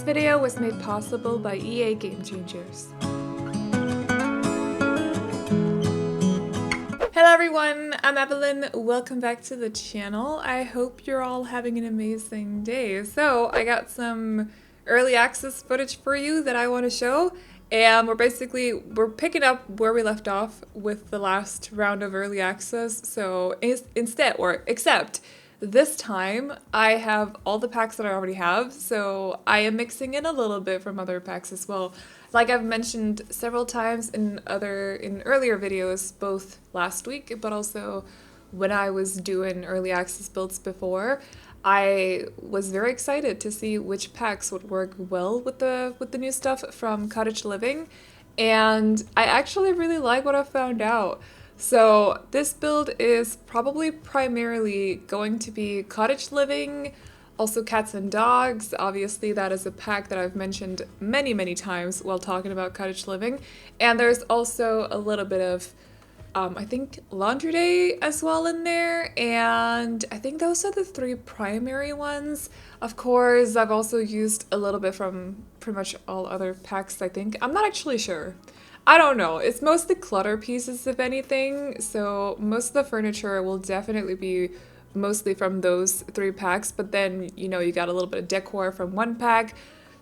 This video was made possible by EA Game Changers. Hello everyone, I'm Aveline. Welcome back to the channel. I hope you're all having an amazing day. So I got some early access footage for you that I want to show, and we're picking up where we left off with the last round of early access. So except this time I have all the packs that I already have, so I am mixing in a little bit from other packs as well. Like I've mentioned several times in earlier videos, both last week but also when I was doing early access builds before, I was very excited to see which packs would work well with the new stuff from Cottage Living, and I actually really like what I found out. So this build is probably primarily going to be Cottage Living, also cats and dogs. Obviously that is a pack that I've mentioned many times while talking about Cottage Living. And there's also a little bit of, I think, Laundry Day as well in there. And I think those are the three primary ones. Of course, I've also used a little bit from pretty much all other packs, I think. I'm not actually sure. I don't know. It's mostly clutter pieces, if anything, so most of the furniture will definitely be mostly from those three packs, but then, you know, you got a little bit of decor from one pack,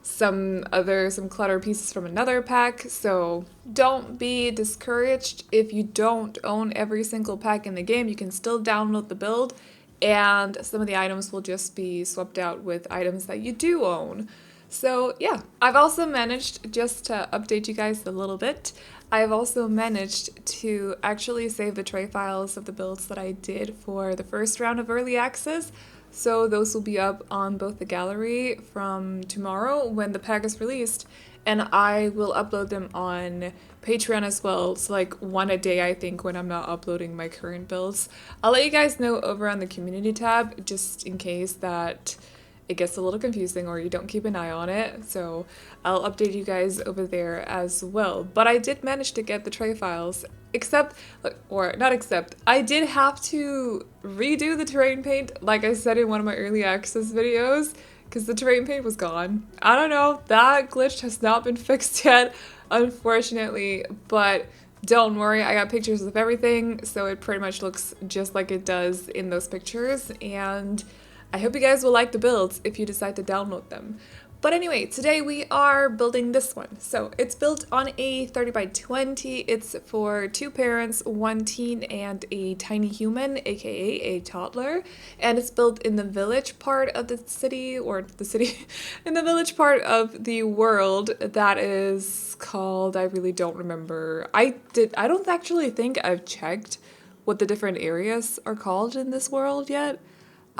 some clutter pieces from another pack, so don't be discouraged if you don't own every single pack in the game. You can still download the build, and some of the items will just be swapped out with items that you do own. So yeah, I've also managed, just to update you guys a little bit, I've also managed to actually save the tray files of the builds that I did for the first round of early access. So those will be up on both the gallery from tomorrow when the pack is released, and I will upload them on Patreon as well. It's like one a day, I think, when I'm not uploading my current builds. I'll let you guys know over on the community tab, just in case that it gets a little confusing or you don't keep an eye on it, so I'll update you guys over there as well. But I did manage to get the tray files, I did have to redo the terrain paint, like I said in one of my early access videos, because the terrain paint was gone. I don't know, that glitch has not been fixed yet, unfortunately, but don't worry, I got pictures of everything, so it pretty much looks just like it does in those pictures, and I hope you guys will like the builds if you decide to download them. But anyway, today we are building this one. So it's built on a 30 by 20. It's for two parents, one teen, and a tiny human, aka a toddler. And it's built in the village part of the city, in the village part of the world that is called, I really don't remember. I don't actually think I've checked what the different areas are called in this world yet.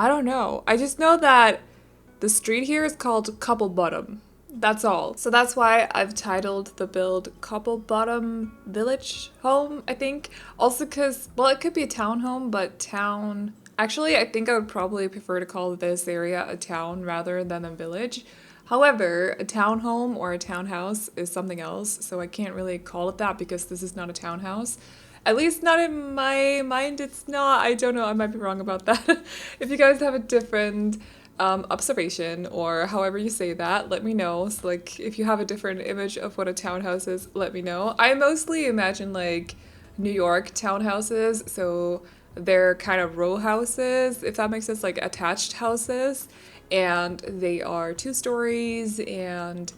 I don't know. I just know that the street here is called Cobblebottom. That's all. So that's why I've titled the build Cobblebottom Village Home, I think. Also because, well, it could be a townhome, but town... Actually, I think I would probably prefer to call this area a town rather than a village. However, a townhome or a townhouse is something else, so I can't really call it that because this is not a townhouse. At least not in my mind, it's not. I don't know, I might be wrong about that. If you guys have a different observation or however you say that, let me know. So like, if you have a different image of what a townhouse is, let me know. I mostly imagine like New York townhouses, so they're kind of row houses, if that makes sense, like attached houses, and they are 2 stories, and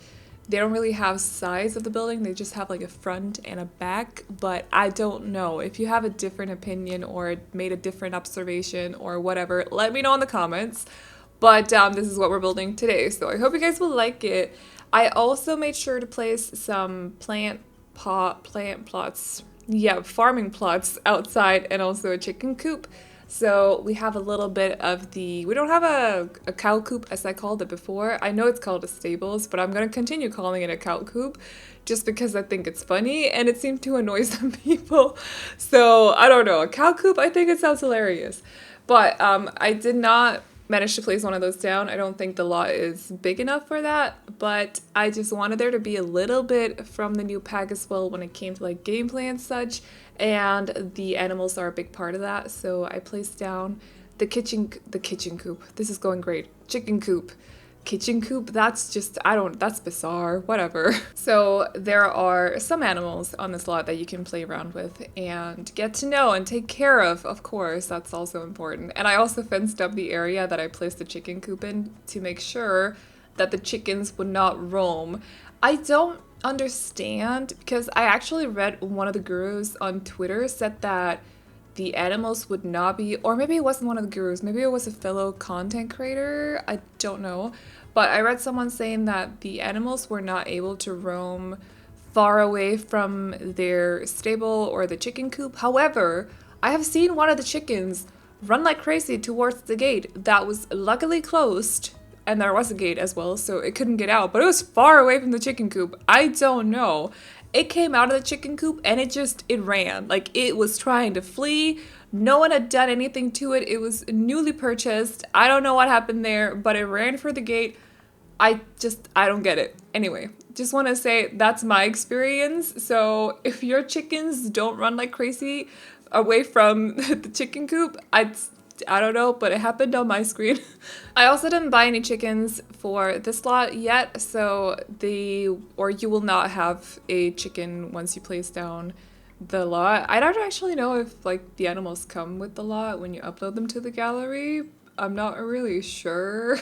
they don't really have sides of the building, they just have like a front and a back. But I don't know. If you have a different opinion or made a different observation or whatever, let me know in the comments. But this is what we're building today, so I hope you guys will like it. I also made sure to place some farming plots outside, and also a chicken coop. So we have a little bit of we don't have a cow coop as I called it before. I know it's called a stables, but I'm going to continue calling it a cow coop just because I think it's funny and it seemed to annoy some people. So I don't know, a cow coop, I think it sounds hilarious. But I did not manage to place one of those down. I don't think the lot is big enough for that, but I just wanted there to be a little bit from the new pack as well when it came to like gameplay and such, and the animals are a big part of that, so I placed down the kitchen coop. This is going great. Chicken coop. kitchen coop, that's just, that's bizarre, whatever. So there are some animals on this lot that you can play around with and get to know and take care of course, that's also important. And I also fenced up the area that I placed the chicken coop in to make sure that the chickens would not roam. I don't understand, because I actually read one of the gurus on Twitter said that the animals would not be, or maybe it wasn't one of the gurus, maybe it was a fellow content creator, I don't know. But I read someone saying that the animals were not able to roam far away from their stable or the chicken coop. However, I have seen one of the chickens run like crazy towards the gate that was luckily closed, and there was a gate as well, so it couldn't get out, but it was far away from the chicken coop. I don't know. It came out of the chicken coop and it ran. Like, it was trying to flee. No one had done anything to it. It was newly purchased. I don't know what happened there, but it ran for the gate. I don't get it. Anyway, just want to say that's my experience. So if your chickens don't run like crazy away from the chicken coop, I don't know, but it happened on my screen. I also didn't buy any chickens for this lot yet, so you will not have a chicken once you place down the lot. I don't actually know if like the animals come with the lot when you upload them to the gallery. I'm not really sure.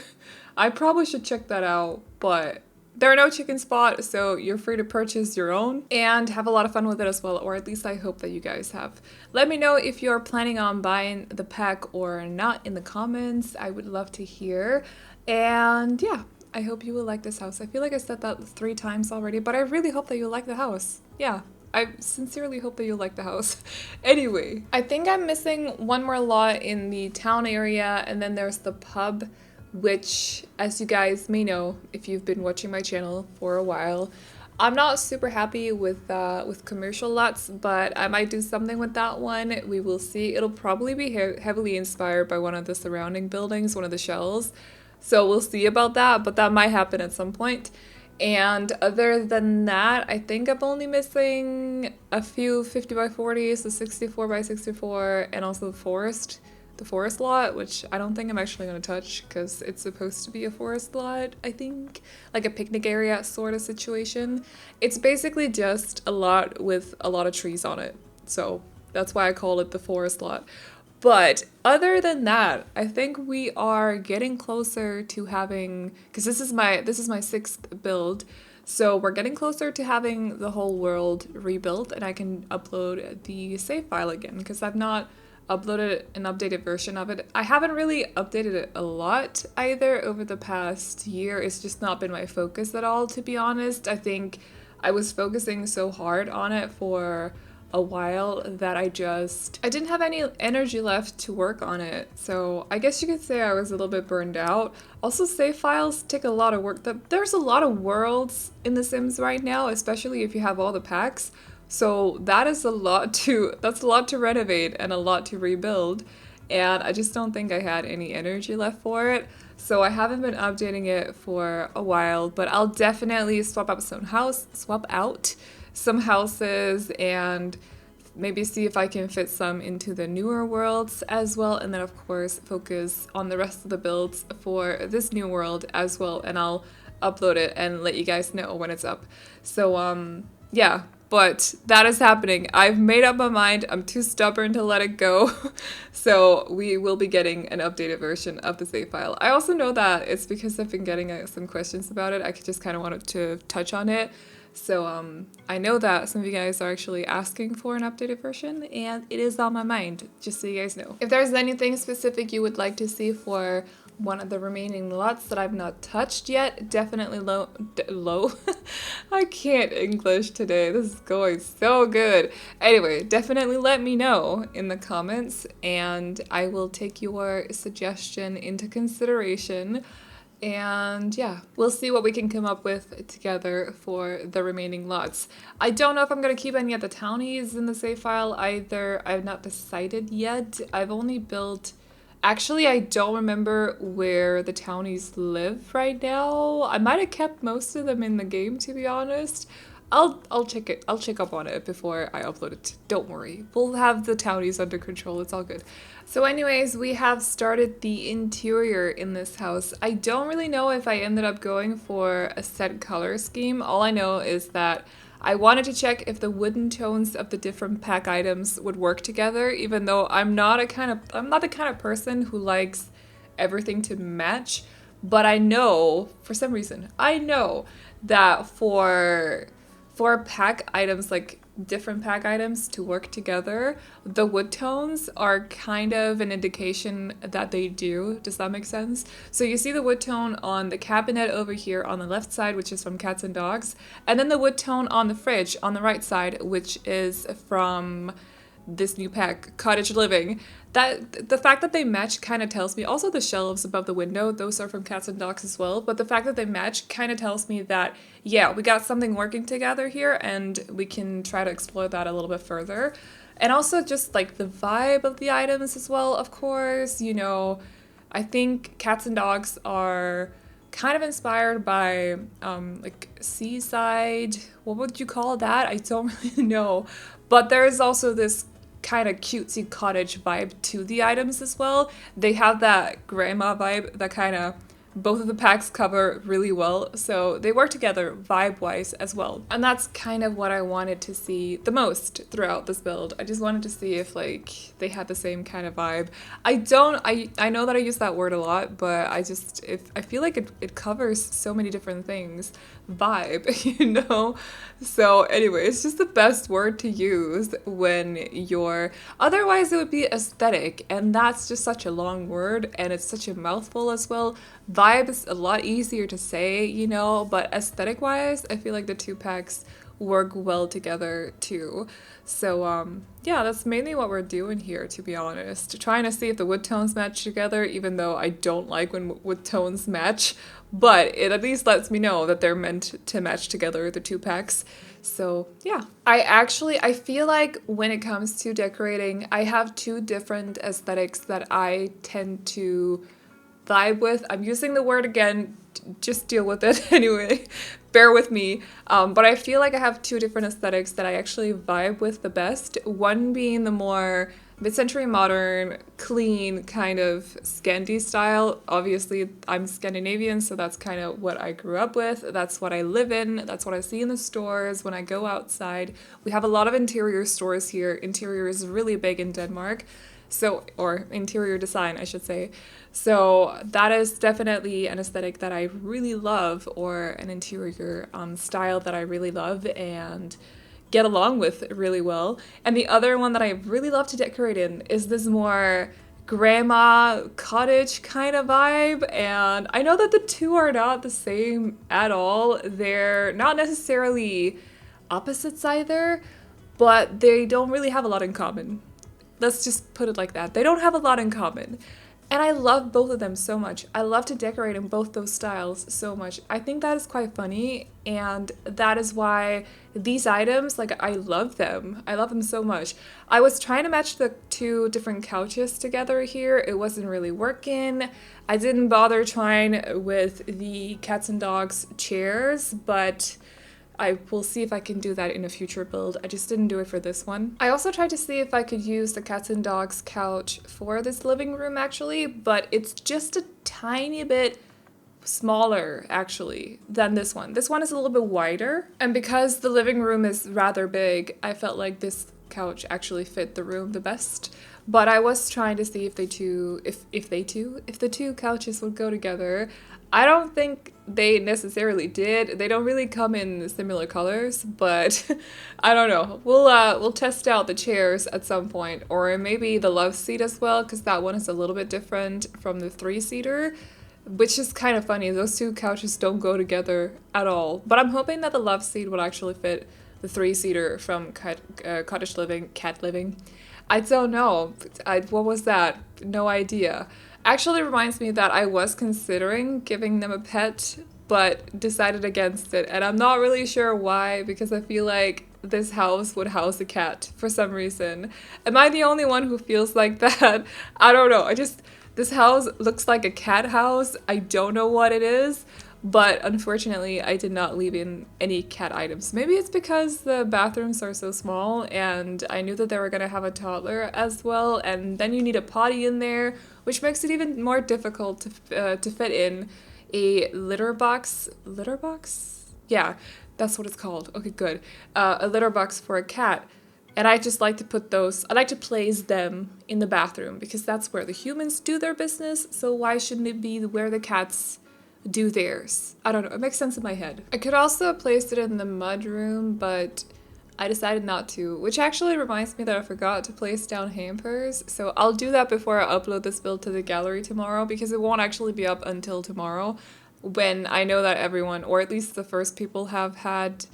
I probably should check that out, but there are no chicken spots, so you're free to purchase your own and have a lot of fun with it as well, or at least I hope that you guys have. Let me know if you're planning on buying the pack or not in the comments. I would love to hear. And yeah, I hope you will like this house. I feel like I said that 3 times already, but I really hope that you like the house. Yeah. I sincerely hope that you like the house. Anyway, I think I'm missing one more lot in the town area, and then there's the pub, which, as you guys may know if you've been watching my channel for a while, I'm not super happy with commercial lots, but I might do something with that one. We will see. It'll probably be heavily inspired by one of the surrounding buildings, one of the shells. So we'll see about that, but that might happen at some point. And other than that, I think I'm only missing a few 50 by 40s, the 64 by 64, and also the forest lot, which I don't think I'm actually going to touch because it's supposed to be a forest lot, I think. Like a picnic area sort of situation. It's basically just a lot with a lot of trees on it. So that's why I call it the forest lot. But other than that, I think we are getting closer to having, because this is my 6th build, so we're getting closer to having the whole world rebuilt, and I can upload the save file again, because I've not uploaded an updated version of it. I haven't really updated it a lot either over the past year. It's just not been my focus at all, to be honest. I think I was focusing so hard on it for a while that I didn't have any energy left to work on it. So I guess you could say I was a little bit burned out. Also, save files take a lot of work. There's a lot of worlds in The Sims right now, especially if you have all the packs. So that's a lot to renovate and a lot to rebuild. And I just don't think I had any energy left for it. So I haven't been updating it for a while, but I'll definitely swap out some houses and maybe see if I can fit some into the newer worlds as well, and then of course focus on the rest of the builds for this new world as well, and I'll upload it and let you guys know when it's up. So yeah, but that is happening. I've made up my mind. I'm too stubborn to let it go. So we will be getting an updated version of the save file. I also know that it's because I've been getting some questions about it. I just kind of wanted to touch on it. So I know that some of you guys are actually asking for an updated version, and it is on my mind, just so you guys know. If there's anything specific you would like to see for one of the remaining lots that I've not touched yet, definitely low. I can't English today. This is going so good. Anyway, definitely let me know in the comments, and I will take your suggestion into consideration. And yeah, we'll see what we can come up with together for the remaining lots. I don't know if I'm going to keep any of the townies in the save file either. I've not decided yet. I've only built... Actually, I don't remember where the townies live right now. I might have kept most of them in the game, to be honest. I'll check it. I'll check up on it before I upload it. Don't worry. We'll have the townies under control. It's all good. So anyways, we have started the interior in this house. I don't really know if I ended up going for a set color scheme. All I know is that I wanted to check if the wooden tones of the different pack items would work together, even though I'm not the kind of person who likes everything to match. But I know, for some reason, I know that for pack items, like different pack items to work together, the wood tones are kind of an indication that they do. Does that make sense? So you see the wood tone on the cabinet over here on the left side, which is from cats and dogs, and then the wood tone on the fridge on the right side, which is from this new pack, Cottage Living. That the fact that they match kind of tells me, also the shelves above the window, those are from cats and dogs as well, but the fact that they match kind of tells me that, yeah, we got something working together here and we can try to explore that a little bit further. And also just like the vibe of the items as well, of course, you know, I think cats and dogs are kind of inspired by like seaside, what would you call that? I don't really know. But there is also this kind of cutesy cottage vibe to the items as well. They have that grandma vibe that kind of both of the packs cover really well, so they work together vibe-wise as well. And that's kind of what I wanted to see the most throughout this build. I just wanted to see if like they had the same kind of vibe. I know that I use that word a lot, but I feel like it covers so many different things. Vibe, you know? So anyway, it's just the best word to use when you're, otherwise it would be aesthetic, and that's just such a long word and it's such a mouthful as well. Vibe is a lot easier to say, you know, but aesthetic wise, I feel like the two packs work well together too. So yeah, that's mainly what we're doing here, to be honest. Trying to see if the wood tones match together, even though I don't like when wood tones match, but it at least lets me know that they're meant to match together, the two packs. So yeah, I feel like when it comes to decorating, I have two different aesthetics that I tend to vibe with. I'm using the word again, just deal with it anyway. Bear with me. But I feel like I have two different aesthetics that I actually vibe with the best. One being the more mid-century modern, clean kind of Scandi style. Obviously, I'm Scandinavian, so that's kind of what I grew up with. That's what I live in. That's what I see in the stores when I go outside. We have a lot of interior stores here. Interior is really big in Denmark. So, or interior design, I should say. So that is definitely an aesthetic that I really love, or an interior style that I really love and get along with really well. And the other one that I really love to decorate in is this more grandma cottage kind of vibe. And I know that the two are not the same at all. They're not necessarily opposites either, but they don't really have a lot in common. Let's just put it like that. They don't have a lot in common. And I love both of them so much. I love to decorate in both those styles so much. I think that is quite funny, and that is why these items, like, I love them. I love them so much. I was trying to match the two different couches together here. It wasn't really working. I didn't bother trying with the cats and dogs chairs, but I will see if I can do that in a future build. I just didn't do it for this one. I also tried to see if I could use the cats and dogs couch for this living room actually, but it's just a tiny bit smaller actually than this one. This one is a little bit wider, and because the living room is rather big, I felt like this couch actually fit the room the best. But I was trying to see if the two couches would go together. I don't think they necessarily did. They don't really come in similar colors, but I don't know. We'll test out the chairs at some point, or maybe the love seat as well, because that one is a little bit different from the three-seater, which is kind of funny. Those two couches don't go together at all. But I'm hoping that the love seat would actually fit the three-seater from Cottage Living, Cat Living. I don't know. What was that? No idea. Actually reminds me that I was considering giving them a pet, but decided against it. And I'm not really sure why, because I feel like this house would house a cat for some reason. Am I the only one who feels like that? I don't know. This house looks like a cat house. I don't know what it is, but unfortunately I did not leave in any cat items. Maybe it's because the bathrooms are so small and I knew that they were gonna have a toddler as well, and then you need a potty in there, which makes it even more difficult to fit in a litter box. Litter box? Yeah, that's what it's called. Okay, good. A litter box for a cat. And I just like to put those, I like to place them in the bathroom because that's where the humans do their business. So why shouldn't it be where the cats do theirs? I don't know. It makes sense in my head. I could also have placed it in the mudroom, but I decided not to, which actually reminds me that I forgot to place down hampers. So I'll do that before I upload this build to the gallery tomorrow because it won't actually be up until tomorrow when I know that everyone, or at least the first people, have had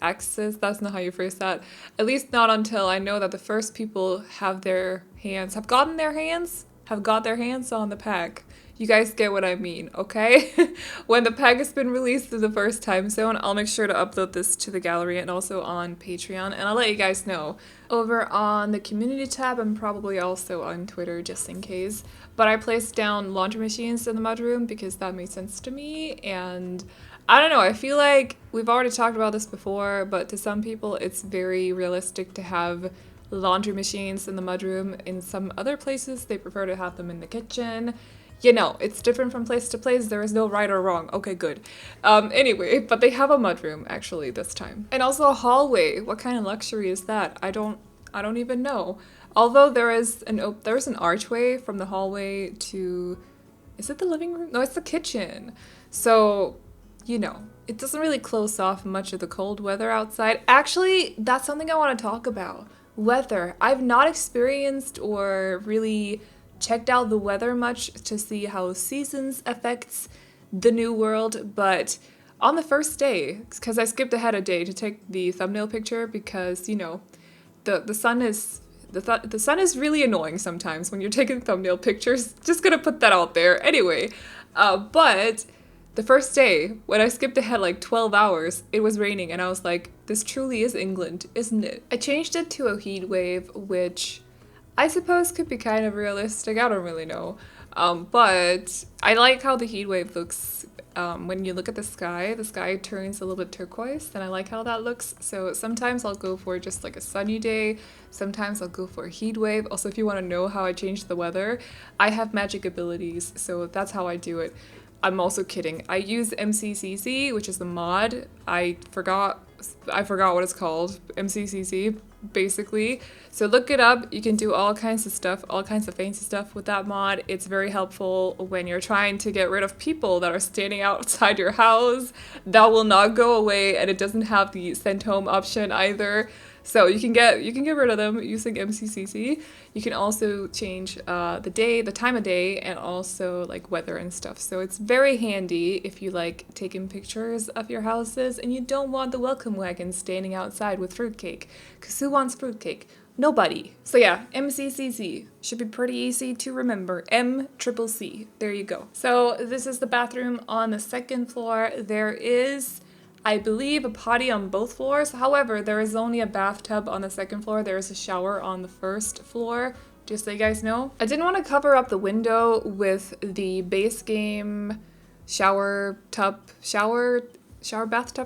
access. That's not how you phrase that. At least not until I know that the first people have got their hands on the pack. You guys get what I mean, okay? When the pack has been released in the first time zone, I'll make sure to upload this to the gallery and also on Patreon, and I'll let you guys know. Over on the community tab, and probably also on Twitter just in case, but I placed down laundry machines in the mudroom because that made sense to me, and I don't know, I feel like we've already talked about this before, but to some people it's very realistic to have laundry machines in the mudroom. In some other places, they prefer to have them in the kitchen. You know, it's different from place to place. There is no right or wrong. Okay, good. Anyway, but they have a mudroom actually this time. And also a hallway. What kind of luxury is that? I don't even know. Although there's an archway from the hallway to, is it the living room? No, it's the kitchen. So, you know, it doesn't really close off much of the cold weather outside. Actually, that's something I want to talk about. Weather. I've not experienced or really checked out the weather much to see how seasons affects the new world, but on the first day, because I skipped ahead a day to take the thumbnail picture because, you know, the sun is really annoying sometimes when you're taking thumbnail pictures. Just gonna put that out there. Anyway, but the first day, when I skipped ahead like 12 hours, it was raining and I was like, this truly is England, isn't it? I changed it to a heat wave, which I suppose could be kind of realistic. I don't really know. But I like how the heat wave looks when you look at the sky. The sky turns a little bit turquoise, and I like how that looks. So sometimes I'll go for just like a sunny day. Sometimes I'll go for a heat wave. Also, if you want to know how I change the weather, I have magic abilities, so that's how I do it. I'm also kidding. I use MCCC, which is the mod. I forgot what it's called. MCCC, basically. So look it up. You can do all kinds of stuff, all kinds of fancy stuff with that mod. It's very helpful when you're trying to get rid of people that are standing outside your house. That will not go away, and it doesn't have the send home option either. So you can get rid of them using MCCC. You can also change the time of day, and also like weather and stuff. So it's very handy if you like taking pictures of your houses and you don't want the welcome wagon standing outside with fruitcake. Because who wants fruitcake? Nobody. So yeah, MCCC should be pretty easy to remember. MCCC. There you go. So this is the bathroom on the second floor. There is, I believe, a potty on both floors. However, there is only a bathtub on the second floor. There is a shower on the first floor, just so you guys know. I didn't want to cover up the window with the base game shower bathtub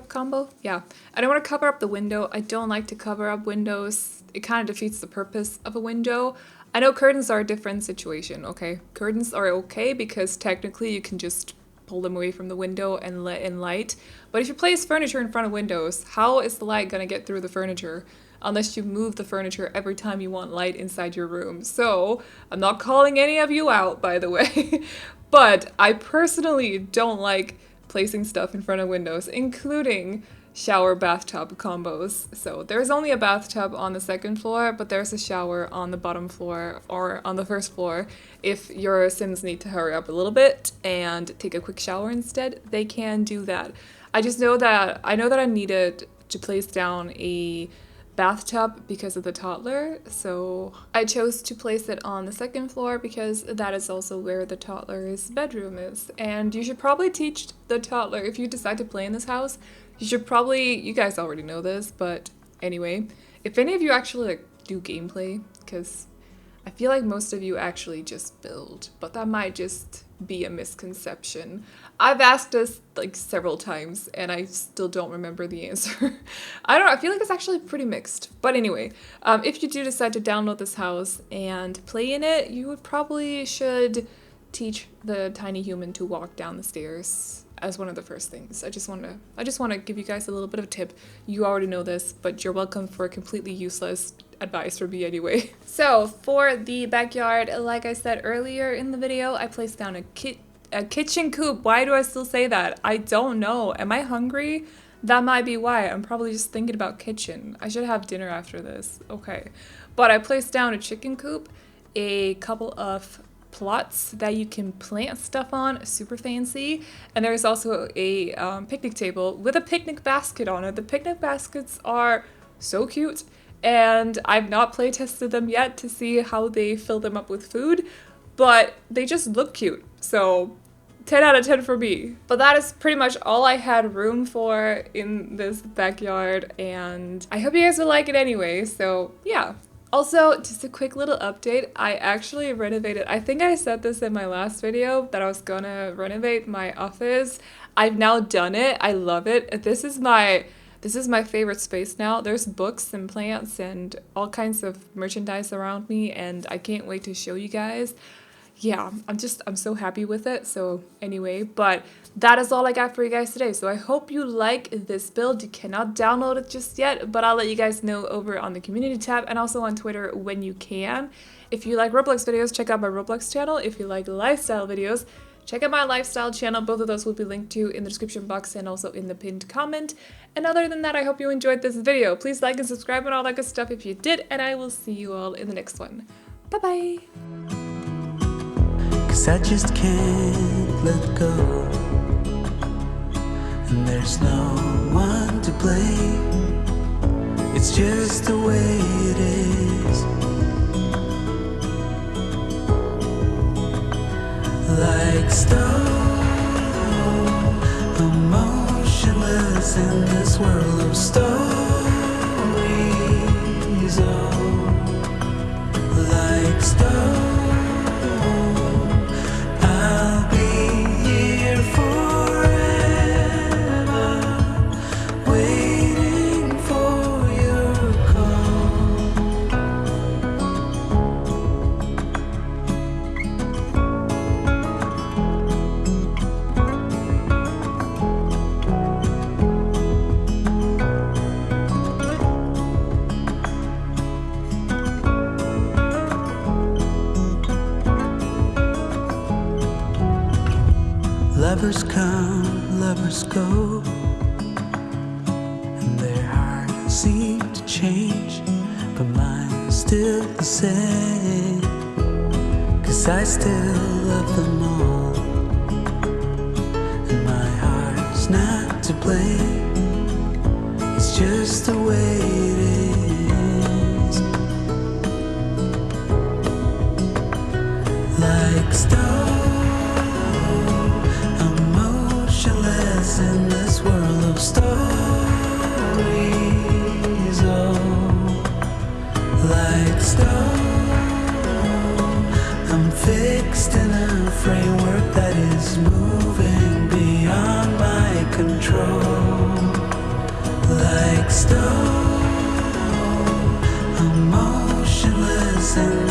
combo. Yeah, I don't want to cover up the window. I don't like to cover up windows. It kind of defeats the purpose of a window. I know curtains are a different situation, okay? Curtains are okay because technically you can just pull them away from the window and let in light. But if you place furniture in front of windows, how is the light gonna get through the furniture? Unless you move the furniture every time you want light inside your room. So, I'm not calling any of you out, by the way. But I personally don't like placing stuff in front of windows, including shower bathtub combos. So there's only a bathtub on the second floor, but there's a shower on the bottom floor or on the first floor. If your Sims need to hurry up a little bit and take a quick shower instead, they can do that. I just know that I needed to place down a bathtub because of the toddler, so I chose to place it on the second floor because that is also where the toddler's bedroom is. And you should probably teach the toddler, if you decide to play in this house, you guys already know this, but anyway, if any of you actually like do gameplay, because I I feel like most of you actually just build, but that might just be a misconception. I've asked this like several times and I still don't remember the answer. I don't know, I feel like it's actually pretty mixed. But anyway, if you do decide to download this house and play in it, you probably should teach the tiny human to walk down the stairs as one of the first things. I just want to give you guys a little bit of a tip. You already know this, but you're welcome for completely useless advice from me anyway. So for the backyard, like I said earlier in the video, I placed down a kitchen coop. Why do I still say that? I don't know. Am I hungry? That might be why. I'm probably just thinking about kitchen. I should have dinner after this. Okay. But I placed down a chicken coop, a couple of plots that you can plant stuff on, super fancy, and there's also a picnic table with a picnic basket on it. The picnic baskets are so cute, and I've not play tested them yet to see how they fill them up with food, but they just look cute, so 10 out of 10 for me. But that is pretty much all I had room for in this backyard, and I hope you guys will like it anyway, so yeah. Also, just a quick little update, I actually renovated, I think I said this in my last video, that I was gonna renovate my office. I've now done it, I love it. This is my favorite space now. There's books and plants and all kinds of merchandise around me, and I can't wait to show you guys. Yeah, I'm so happy with it. So anyway, but that is all I got for you guys today. So I hope you like this build. You cannot download it just yet, but I'll let you guys know over on the community tab and also on Twitter when you can. If you like Roblox videos, check out my Roblox channel. If you like lifestyle videos, check out my lifestyle channel. Both of those will be linked to in the description box and also in the pinned comment. And other than that, I hope you enjoyed this video. Please like and subscribe and all that good stuff if you did, and I will see you all in the next one. Bye-bye! 'Cause I just can't let go, and there's no one to blame. It's just the way it is. Like stone, emotionless in this world of stories. Oh, like stone. Lovers come, lovers go, and their hearts seem to change, but mine's still the same. 'Cause I still love them all, and my heart's not to blame. It's just the way it is. Like stone, in this world of stories. Oh, like stone, I'm fixed in a framework that is moving beyond my control. Like stone, I'm motionless in